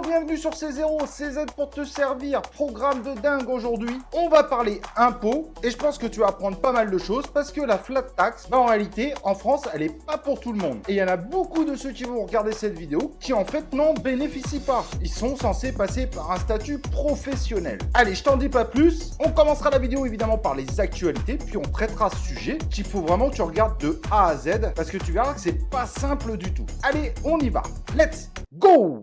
bienvenue sur C0, CZ pour te servir, programme de dingue aujourd'hui. On va parler impôts et je pense que tu vas apprendre pas mal de choses parce que la flat tax, en réalité, en France, elle est pas pour tout le monde. Et il y en a beaucoup de ceux qui vont regarder cette vidéo qui en fait n'en bénéficient pas. Ils sont censés passer par un statut professionnel. Allez, je t'en dis pas plus. On commencera la vidéo évidemment par les actualités, puis on traitera ce sujet qu'il faut vraiment que tu regardes de A à Z parce que tu verras que c'est pas simple du tout. Allez, on y va. Let's go!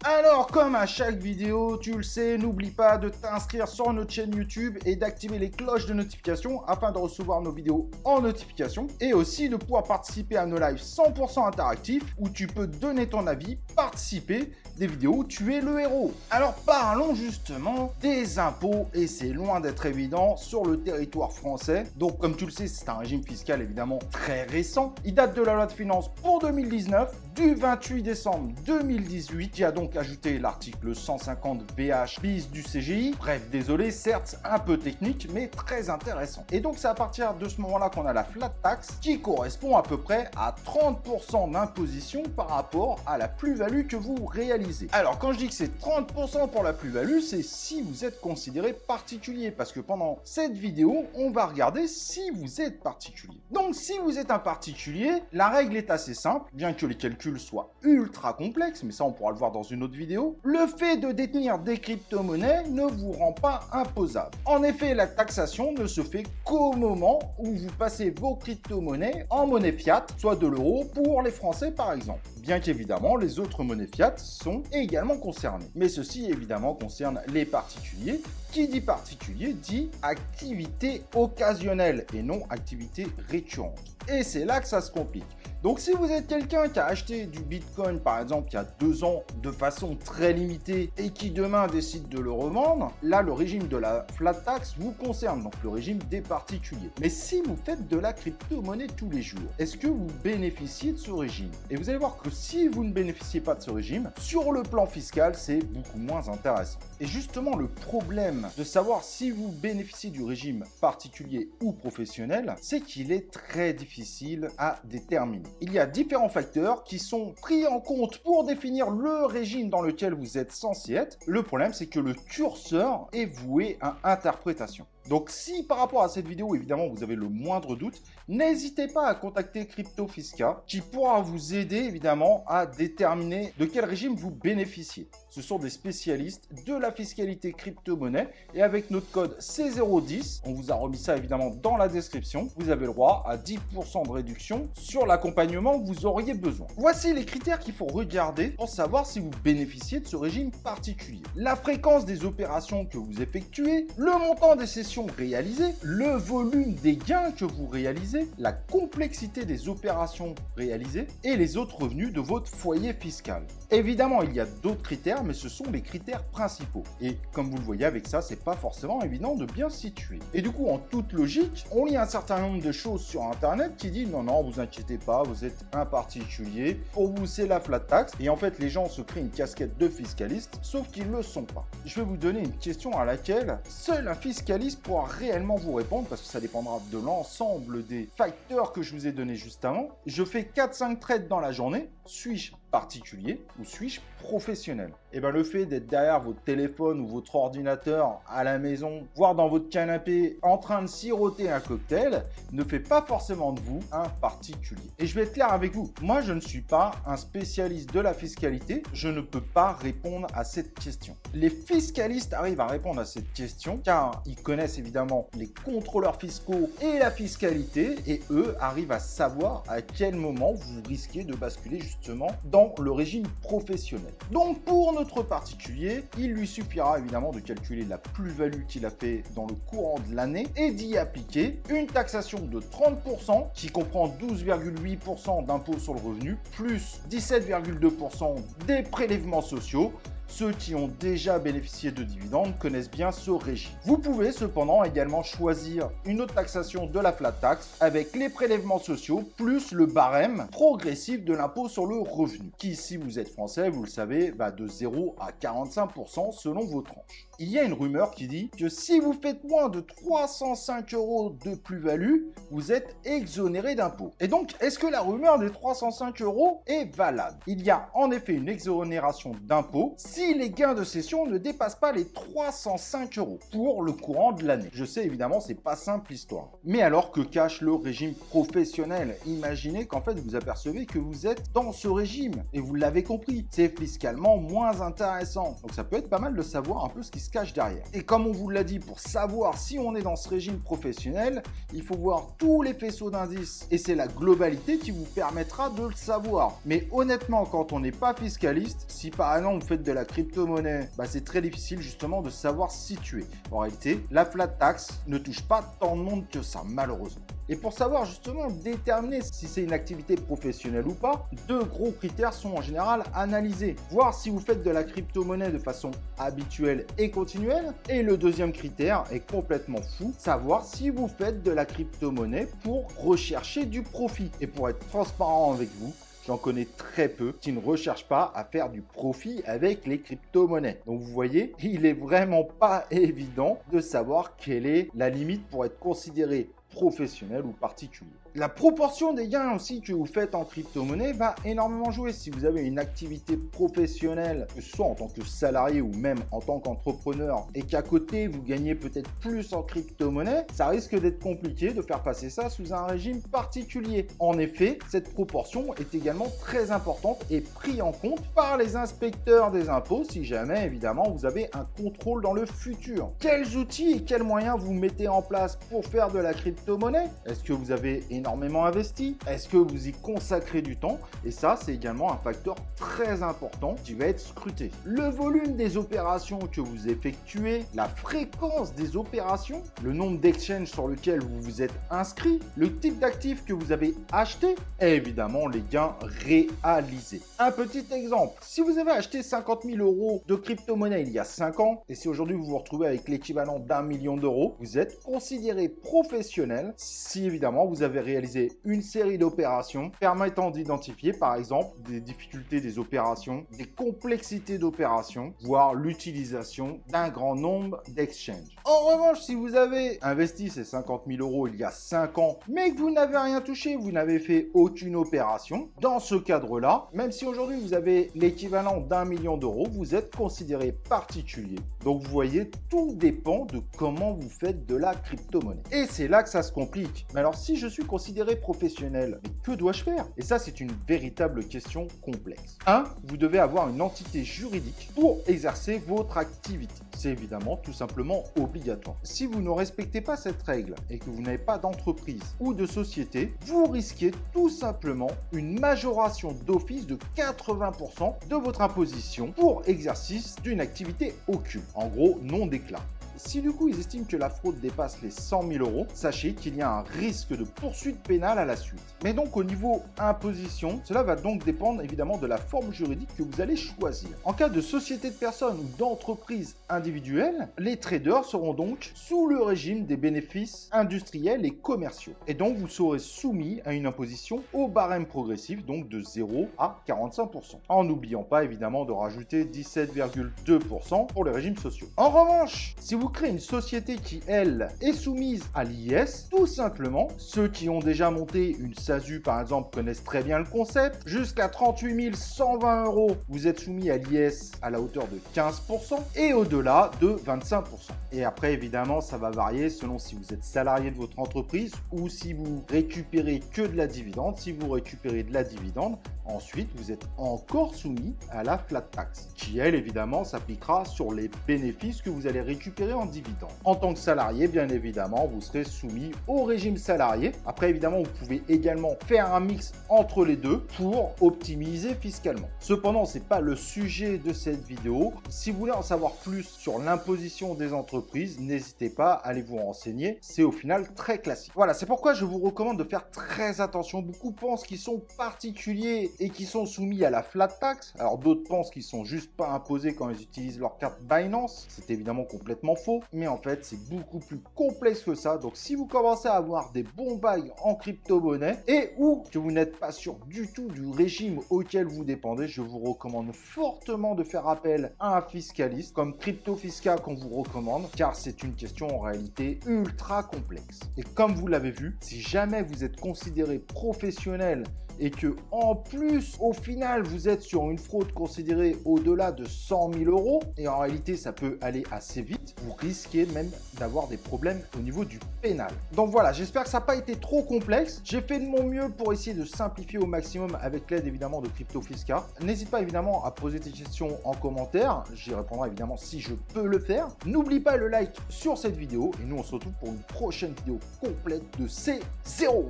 Alors, comme à chaque vidéo, tu le sais, n'oublie pas de t'inscrire sur notre chaîne YouTube et d'activer les cloches de notification afin de recevoir nos vidéos en notification et aussi de pouvoir participer à nos lives 100% interactifs où tu peux donner ton avis, participer, des vidéos où tu es le héros. Alors parlons justement des impôts et c'est loin d'être évident sur le territoire français. Donc comme tu le sais, c'est un régime fiscal évidemment très récent. Il date de la loi de finances pour 2019 du 28 décembre 2018 qui a donc ajouté l'article 150 BH bis du CGI. Bref, désolé, certes un peu technique mais très intéressant. Et donc c'est à partir de ce moment-là qu'on a la flat tax qui correspond à peu près à 30% d'imposition par rapport à la plus-value que vous réalisez. Alors quand je dis que c'est 30% pour la plus-value, c'est si vous êtes considéré particulier parce que pendant cette vidéo, on va regarder si vous êtes particulier. Donc si vous êtes un particulier, la règle est assez simple, bien que les calculs soient ultra complexes, mais ça on pourra le voir dans une autre vidéo. Le fait de détenir des crypto-monnaies ne vous rend pas imposable. En effet, la taxation ne se fait qu'au moment où vous passez vos crypto-monnaies en monnaie fiat, soit de l'euro pour les Français par exemple. Bien qu'évidemment, les autres monnaies fiat sont également concernées. Mais ceci évidemment concerne les particuliers. Qui dit particulier dit activité occasionnelle et non activité récurrente. Et c'est là que ça se complique. Donc si vous êtes quelqu'un qui a acheté du Bitcoin par exemple il y a 2 ans de façon très limitée et qui demain décide de le revendre, là le régime de la flat tax vous concerne, donc le régime des particuliers. Mais si vous faites de la crypto-monnaie tous les jours, est-ce que vous bénéficiez de ce régime? Et vous allez voir que si vous ne bénéficiez pas de ce régime, sur le plan fiscal c'est beaucoup moins intéressant. Et justement le problème de savoir si vous bénéficiez du régime particulier ou professionnel, c'est qu'il est très difficile à déterminer. Il y a différents facteurs qui sont pris en compte pour définir le régime dans lequel vous êtes censé être. Le problème, c'est que le curseur est voué à interprétation. Donc si par rapport à cette vidéo, évidemment, vous avez le moindre doute, n'hésitez pas à contacter Crypto Fisca qui pourra vous aider évidemment à déterminer de quel régime vous bénéficiez. Ce sont des spécialistes de la fiscalité crypto-monnaie et avec notre code C010, on vous a remis ça évidemment dans la description, vous avez le droit à 10% de réduction sur l'accompagnement que vous auriez besoin. Voici les critères qu'il faut regarder pour savoir si vous bénéficiez de ce régime particulier. La fréquence des opérations que vous effectuez, le montant des sessions réalisées, le volume des gains que vous réalisez, la complexité des opérations réalisées et les autres revenus de votre foyer fiscal. Évidemment, il y a d'autres critères, mais ce sont les critères principaux. Et comme vous le voyez avec ça, c'est pas forcément évident de bien situer. Et du coup, en toute logique, on lit un certain nombre de choses sur Internet qui disent non, vous inquiétez pas, vous êtes un particulier, pour vous c'est la flat tax. Et en fait, les gens se créent une casquette de fiscaliste, sauf qu'ils le sont pas. Je vais vous donner une question à laquelle seul un fiscaliste pourra réellement vous répondre parce que ça dépendra de l'ensemble des facteurs que je vous ai donnés juste avant. Je fais 4-5 trades dans la journée. Suis-je particulier ou suis-je professionnel? Et bien le fait d'être derrière votre téléphone ou votre ordinateur à la maison, voire dans votre canapé en train de siroter un cocktail, ne fait pas forcément de vous un particulier. Et je vais être clair avec vous, moi je ne suis pas un spécialiste de la fiscalité, je ne peux pas répondre à cette question. Les fiscalistes arrivent à répondre à cette question car ils connaissent évidemment les contrôleurs fiscaux et la fiscalité et eux arrivent à savoir à quel moment vous risquez de basculer justement dans le régime professionnel. Donc pour notre particulier, il lui suffira évidemment de calculer la plus-value qu'il a fait dans le courant de l'année et d'y appliquer une taxation de 30% qui comprend 12,8% d'impôt sur le revenu plus 17,2% des prélèvements sociaux. Ceux qui ont déjà bénéficié de dividendes connaissent bien ce régime. Vous pouvez cependant également choisir une autre taxation de la flat tax avec les prélèvements sociaux plus le barème progressif de l'impôt sur le revenu qui, si vous êtes français, vous le savez, va de 0 à 45% selon vos tranches. il y a une rumeur qui dit que si vous faites moins de 305 € de plus-value, vous êtes exonéré d'impôts. Et donc, est-ce que la rumeur des 305 € est valable? Il y a en effet une exonération d'impôts si les gains de cession ne dépassent pas les 305 € pour le courant de l'année. Je sais évidemment, c'est pas simple l'histoire. Mais alors que cache le régime professionnel? Imaginez qu'en fait vous apercevez que vous êtes dans ce régime et vous l'avez compris, c'est fiscalement moins intéressant. Donc ça peut être pas mal de savoir un peu ce qui se cache derrière. Et comme on vous l'a dit, pour savoir si on est dans ce régime professionnel, il faut voir tous les faisceaux d'indices et c'est la globalité qui vous permettra de le savoir. Mais honnêtement, quand on n'est pas fiscaliste, si par exemple vous faites de la crypto-monnaie, c'est très difficile justement de savoir se situer. En réalité, la flat tax ne touche pas tant de monde que ça, malheureusement. Et pour savoir justement déterminer si c'est une activité professionnelle ou pas, deux gros critères sont en général analysés. Voir si vous faites de la crypto-monnaie de façon habituelle et continuelle. Et le deuxième critère est complètement fou, savoir si vous faites de la crypto-monnaie pour rechercher du profit. Et pour être transparent avec vous, j'en connais très peu qui ne recherchent pas à faire du profit avec les crypto-monnaies. Donc vous voyez, il est vraiment pas évident de savoir quelle est la limite pour être considéré professionnel ou particulier. La proportion des gains aussi que vous faites en crypto-monnaie va énormément jouer. Si vous avez une activité professionnelle, que ce soit en tant que salarié ou même en tant qu'entrepreneur, et qu'à côté vous gagnez peut-être plus en crypto-monnaie, ça risque d'être compliqué de faire passer ça sous un régime particulier. En effet, cette proportion est également très importante et prise en compte par les inspecteurs des impôts si jamais évidemment vous avez un contrôle dans le futur. Quels outils et quels moyens vous mettez en place pour faire de la crypto-monnaie? Est-ce que vous avez énormément investi? Est-ce que vous y consacrez du temps? Et ça, c'est également un facteur très important qui va être scruté. Le volume des opérations que vous effectuez, la fréquence des opérations, le nombre d'exchanges sur lequel vous vous êtes inscrit, le type d'actifs que vous avez acheté et évidemment les gains réalisés. Un petit exemple, si vous avez acheté 50 000 € de crypto-monnaie il y a 5 ans et si aujourd'hui vous vous retrouvez avec l'équivalent d'1 million d'euros, vous êtes considéré professionnel si évidemment vous avez réalisé une série d'opérations permettant d'identifier par exemple des difficultés des opérations, des complexités d'opérations, voire l'utilisation d'un grand nombre d'exchanges. En revanche, si vous avez investi ces 50 000 € il y a 5 ans, mais que vous n'avez rien touché, vous n'avez fait aucune opération, dans ce cadre-là, même si aujourd'hui vous avez l'équivalent d'1 million d'euros, vous êtes considéré particulier. Donc vous voyez, tout dépend de comment vous faites de la crypto-monnaie. Et c'est là que ça se complique. Mais alors si je suis considéré professionnel, mais que dois-je faire? Et ça, c'est une véritable question complexe. 1. Vous devez avoir une entité juridique pour exercer votre activité. C'est évidemment tout simplement obligatoire. Si vous ne respectez pas cette règle et que vous n'avez pas d'entreprise ou de société, vous risquez tout simplement une majoration d'office de 80% de votre imposition pour exercice d'une activité occulte, en gros non déclarée. Si du coup ils estiment que la fraude dépasse les 100 000 €, sachez qu'il y a un risque de poursuite pénale à la suite. Mais donc au niveau imposition, cela va donc dépendre évidemment de la forme juridique que vous allez choisir. En cas de société de personnes ou d'entreprise individuelle, les traders seront donc sous le régime des bénéfices industriels et commerciaux. Et donc vous serez soumis à une imposition au barème progressif, donc de 0 à 45%. En n'oubliant pas évidemment de rajouter 17,2% pour les régimes sociaux. En revanche, si vous créez une société qui, elle, est soumise à l'IS, tout simplement, ceux qui ont déjà monté une SASU, par exemple, connaissent très bien le concept. Jusqu'à 38 120 €, vous êtes soumis à l'IS à la hauteur de 15% et au-delà de 25%. Et après, évidemment, ça va varier selon si vous êtes salarié de votre entreprise ou si vous récupérez que de la dividende. Si vous récupérez de la dividende, ensuite, vous êtes encore soumis à la flat tax, qui, elle, évidemment, s'appliquera sur les bénéfices que vous allez récupérer en dividende. En tant que salarié, bien évidemment, vous serez soumis au régime salarié. Après, évidemment, vous pouvez également faire un mix entre les deux pour optimiser fiscalement. Cependant, ce n'est pas le sujet de cette vidéo. Si vous voulez en savoir plus sur l'imposition des entreprises, n'hésitez pas à aller vous renseigner. C'est au final très classique. Voilà, c'est pourquoi je vous recommande de faire très attention. Beaucoup pensent qu'ils sont particuliers et qui sont soumis à la flat tax. Alors d'autres pensent qu'ils sont juste pas imposés quand ils utilisent leur carte Binance. C'est évidemment complètement faux, mais en fait, c'est beaucoup plus complexe que ça. Donc, si vous commencez à avoir des bons bails en crypto-monnaie et ou que vous n'êtes pas sûr du tout du régime auquel vous dépendez, je vous recommande fortement de faire appel à un fiscaliste comme Crypto Fiscal qu'on vous recommande, car c'est une question en réalité ultra complexe. Et comme vous l'avez vu, si jamais vous êtes considéré professionnel et que en plus au final vous êtes sur une fraude considérée au-delà de 100 000 euros, et en réalité ça peut aller assez vite, vous risquez même d'avoir des problèmes au niveau du pénal. Donc voilà, j'espère que ça n'a pas été trop complexe. J'ai fait de mon mieux pour essayer de simplifier au maximum avec l'aide évidemment de Crypto Fiscal. N'hésite pas évidemment à poser tes questions en commentaire, j'y répondrai évidemment si je peux le faire. N'oublie pas le like sur cette vidéo et nous on se retrouve pour une prochaine vidéo complète de C0.